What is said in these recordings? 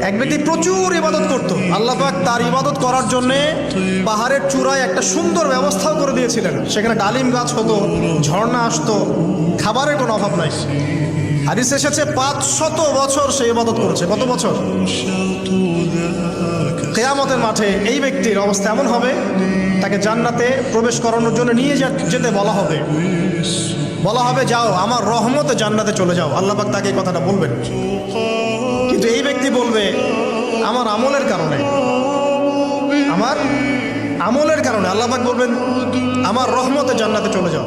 এক ব্যক্তি প্রচুর ইবাদত করত, আল্লাহ পাক তার ইবাদত করার জন্যে পাহাড়ের চূড়ায় একটা সুন্দর ব্যবস্থাও করে দিয়েছিলেন। সেখানে ডালিম গাছ হতো, ঝর্ণা আসতো, খাবারের কোনো অভাব নাই। হাদিস এসেছে 500 বছর সে ইবাদত করেছে। কত বছর? কিয়ামতের মাঠে এই ব্যক্তির অবস্থা এমন হবে, তাকে জান্নাতে প্রবেশ করানোর জন্য নিয়ে যেতে বলা হবে যাও আমার রহমতে জান্নাতে চলে যাও। আল্লাহ পাক তাকে এই কথাটা বলবেন, কিন্তু এই ব্যক্তি বলবে আমার আমলের কারণে আল্লাহ পাক বলবেন আমার রহমতে জান্নাতে চলে যাও।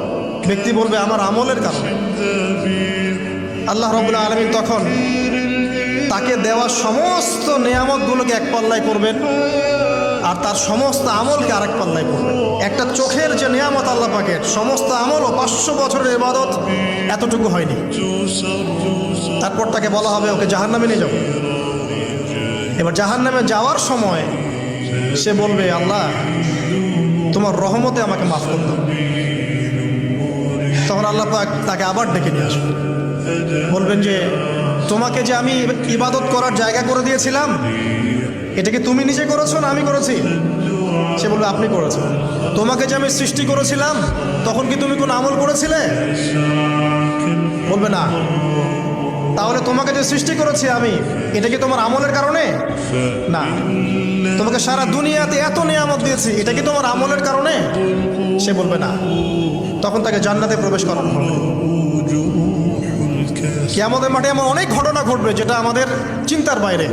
ব্যক্তি বলবে আমার আমলের কারণে। আল্লাহ রাব্বুল আলামিন তখন তাকে দেওয়া সমস্ত নেয়ামতগুলোকে এক পাল্লায় করবেন, আর তার সমস্ত আমলকে আরেক পাল্লায় করবেন। একটা চোখের যে নেয়ামত আল্লাহ পাকের, সমস্ত আমল ও 500 বছরের ইবাদত এতটুকু হয়নি। তারপর তাকে বলা হবে ওকে জাহান্নামে নিয়ে যাও। এবার জাহান্নামে যাওয়ার সময় সে বলবে আল্লাহ তোমার রহমতে আমাকে মাফ করে দাও। তখন আল্লাহ পাক তাকে আবার ডেকে নিয়ে আসবে, বলবেন যে তোমাকে যে আমি ইবাদত করার জায়গা করে দিয়েছিলাম, এটা কি তুমি নিজে করেছো না আমি করেছি? সে বলবে আপনি করেছেন। তোমাকে যে আমি সৃষ্টি করেছিলাম তখন কি তুমি কোনো আমল করেছিলে? বলবে না। তাহলে তোমাকে যে সৃষ্টি করেছি আমি, এটা কি তোমার আমলের কারণে? না। তোমাকে সারা দুনিয়াতে এত নিয়ামত দিয়েছি, এটা কি তোমার আমলের কারণে? সে বলবে না। তখন তাকে জান্নাতে প্রবেশ করানো হবে। কিয়ামতের মাঠে এমন অনেক ঘটনা ঘটবে যেটা আমাদের চিন্তার বাইরে।